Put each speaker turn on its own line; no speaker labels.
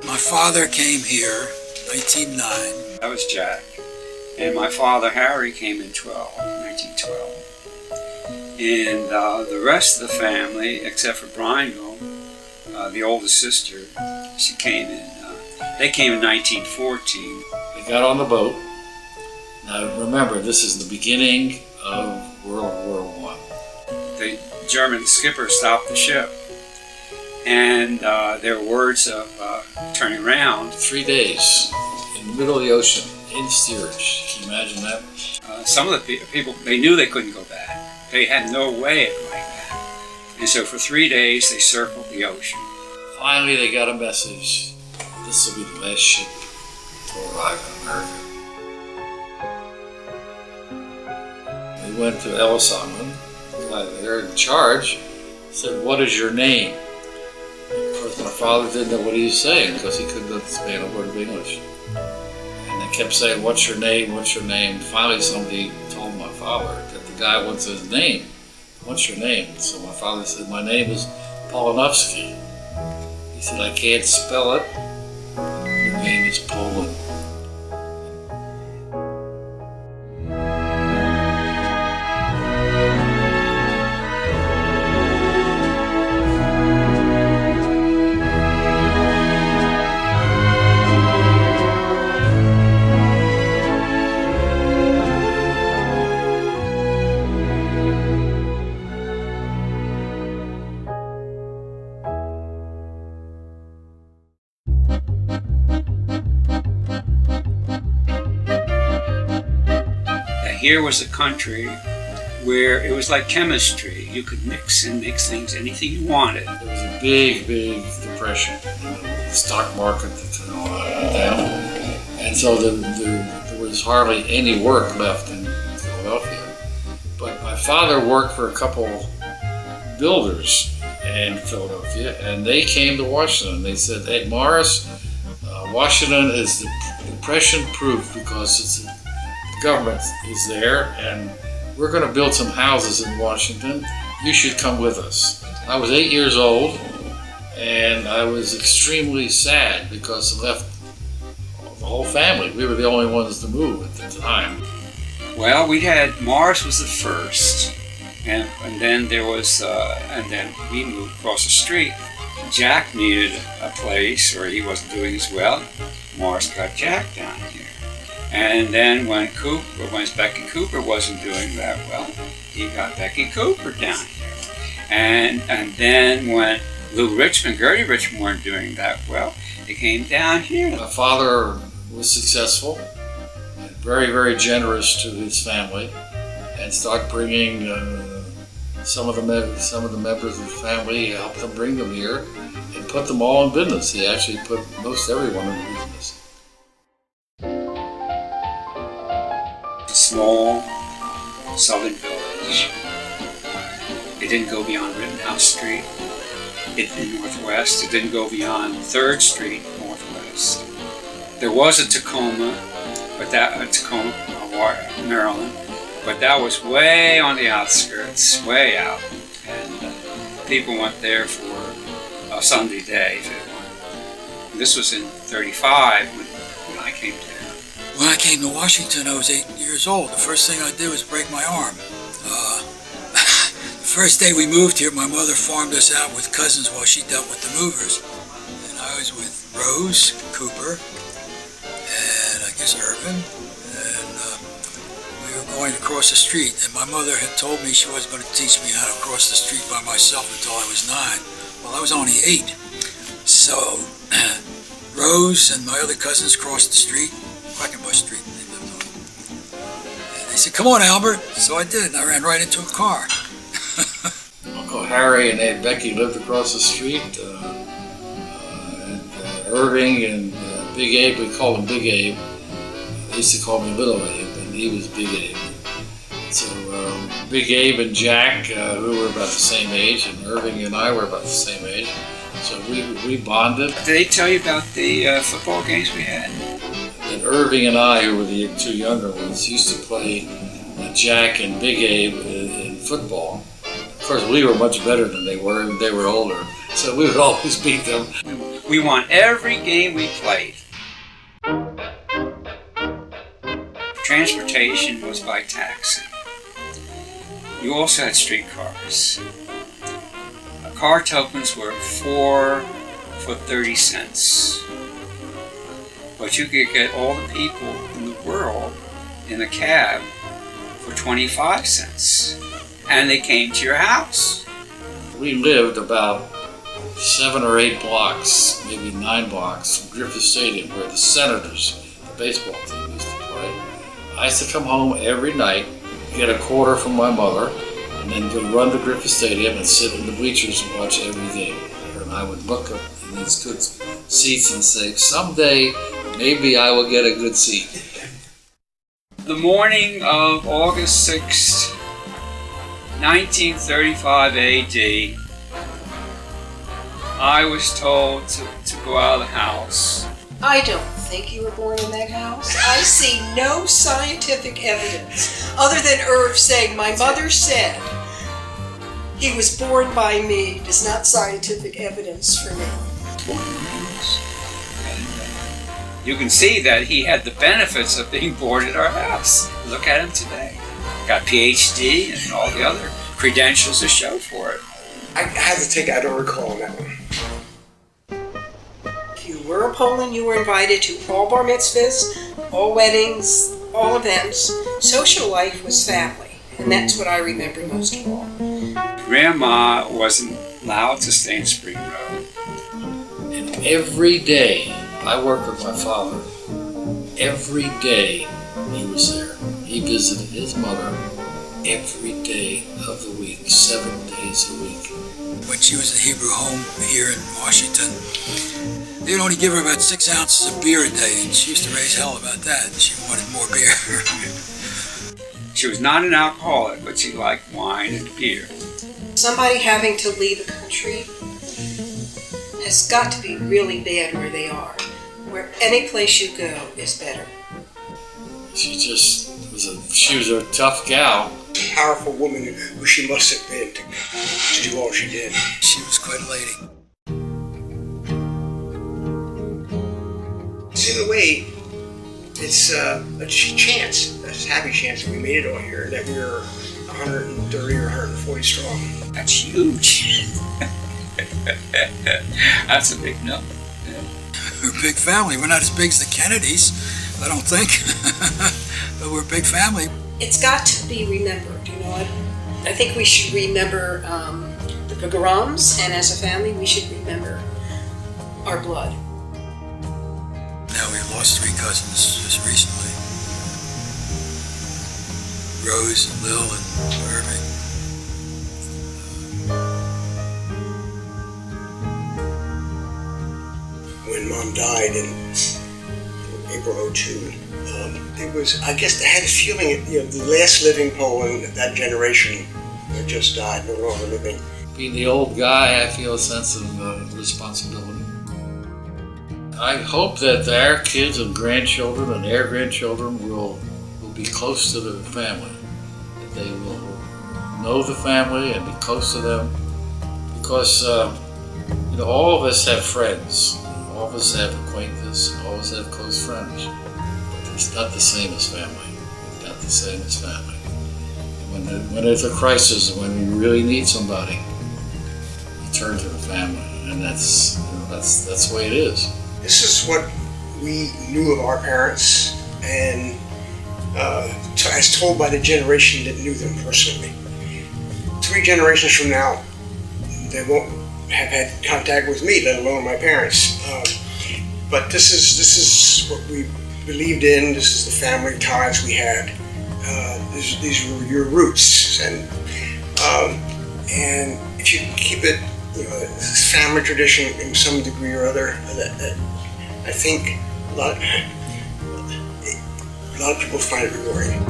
My father came here 1909.
That was Jack. And my father, Harry, came in 1912. And the rest of the family, except for Brineville, the oldest sister, she came in. They came in 1914.
They got on the boat. Now remember, this is the beginning of World War I.
The German skipper stopped the ship. And there were words of turning around.
3 days in the middle of the ocean, in steerage. Can you imagine that?
Some of the people, they knew they couldn't go back. They had no way of going back. And so for 3 days, they circled the ocean.
Finally, they got a message. This will be the last ship to arrive in America. They went to Ellis Island. The guy there in charge said, "What is your name?" Of course, my father didn't know what he was saying because he couldn't understand a word of English. And they kept saying, "What's your name? What's your name?" Finally, somebody told my father that the guy wants his name. "What's your name?" So my father said, "My name is Pollin." He said, "I can't spell it. Your name is Pollin."
Here was a country where it was like chemistry. You could mix and mix things, anything you wanted.
There was a big, big depression. The stock market went down. And so there was hardly any work left in Philadelphia. But my father worked for a couple builders in Philadelphia, and they came to Washington. They said, "Hey, Morris, Washington is depression-proof because the government is there, and we're going to build some houses in Washington. You should come with us." I was 8 years old, and I was extremely sad because I left the whole family. We were the only ones to move at the time.
Well, Morris was the first, and then there was, and then we moved across the street. Jack needed a place, or he wasn't doing as well. Morris got Jack down here. And then when Becky Cooper wasn't doing that well, he got Becky Cooper down here. And then when Lou Richmond, Gertie Richmond weren't doing that well, they came down here.
My father was successful and very, very generous to his family, and started bringing some of the members of the family, helped them bring them here, and put them all in business. He actually put most everyone in business.
Small southern village. It didn't go beyond Rittenhouse Street in northwest. It didn't go beyond 3rd Street northwest. There was a Tacoma, Maryland, but that was way on the outskirts, way out. And people went there for a Sunday day. This was in 1935 when I came to.
When I came to Washington, I was 8 years old. The first thing I did was break my arm. The first day we moved here, my mother farmed us out with cousins while she dealt with the movers. And I was with Rose, Cooper, and I guess Irvin. And we were going to cross the street. And my mother had told me she wasn't going to teach me how to cross the street by myself until I was 9. Well, I was only 8. So Rose and my other cousins crossed the street. Quackenbush Street, they lived on. And they said, "Come on, Albert." So I did, and I ran right into a car.
Uncle Harry and Aunt Becky lived across the street. Irving and Big Abe, we called him Big Abe. They used to call me Little Abe, and he was Big Abe. So Big Abe and Jack, who were about the same age, and Irving and I were about the same age. So we bonded.
Did they tell you about the football games we had?
And Irving and I, who were the 2 younger ones, used to play Jack and Big Abe in football. Of course, we were much better than they were, and they were older, so we would always beat them.
We won every game we played. Transportation was by taxi. You also had streetcars. Car tokens were 4 for 30 cents. But you could get all the people in the world in a cab for 25 cents. And they came to your house.
We lived about 7 or 8 blocks, maybe 9 blocks from Griffith Stadium, where the Senators, the baseball team, used to play. I used to come home every night, get a quarter from my mother, and then go run to Griffith Stadium and sit in the bleachers and watch every game. And I would look up in these good seats and say, someday maybe I will get a good seat.
The morning of August 6th, 1935 AD, I was told to go out of the house.
I don't think you were born in that house. I see no scientific evidence other than Irv saying, my mother said he was born by me. It is not scientific evidence for me.
And you can see that he had the benefits of being born in our house. Look at him today. Got PhD and all the other credentials to show for it.
I had to take it. I don't recall on that one.
If you were a Pollin, you were invited to all bar mitzvahs, all weddings, all events. Social life was family, and that's what I remember most of all.
Grandma wasn't allowed to stay in Spring Road.
And every day, I worked with my father. Every day he was there. He visited his mother every day of the week, 7 days a week.
When she was in the Hebrew home here in Washington, they'd only give her about 6 ounces of beer a day, and she used to raise hell about that. She wanted more beer.
She was not an alcoholic, but she liked wine and beer.
Somebody having to leave a country has got to be really bad where they are. Where any place you go is better.
She was a tough gal.
Powerful woman who she must have been to do all she did.
She was quite a lady.
So in a way, it's a chance, a happy chance that we made it all here, and that we were 130 or 140 strong.
That's huge. That's a big number.
We're a big family. We're not as big as the Kennedys, I don't think. But we're a big family.
It's got to be remembered, you know. I think we should remember the pogroms, and as a family, we should remember our blood.
Now we lost 3 cousins just recently. Rose, and Lil, and Irving.
When Mom died in April '02, it was, I guess, I had a feeling, the last living Pollin, that generation that just died, no longer living.
Being the old guy, I feel a sense of responsibility. I hope that our kids and grandchildren and their grandchildren will be close to the family. That they will know the family and be close to them. Because all of us have friends. All of us have acquaintances. All of us have close friends. But it's not the same as family. It's not the same as family. And when there's a crisis and when we really need somebody, you turn to the family. And that's the way it is.
This is what we knew of our parents, and as told by the generation that knew them personally. 3 generations from now, they won't have had contact with me, let alone my parents. But this is what we believed in. This is the family ties we had. These were your roots, and if you keep it, this family tradition in some degree or other, I think a lot of people find it rewarding.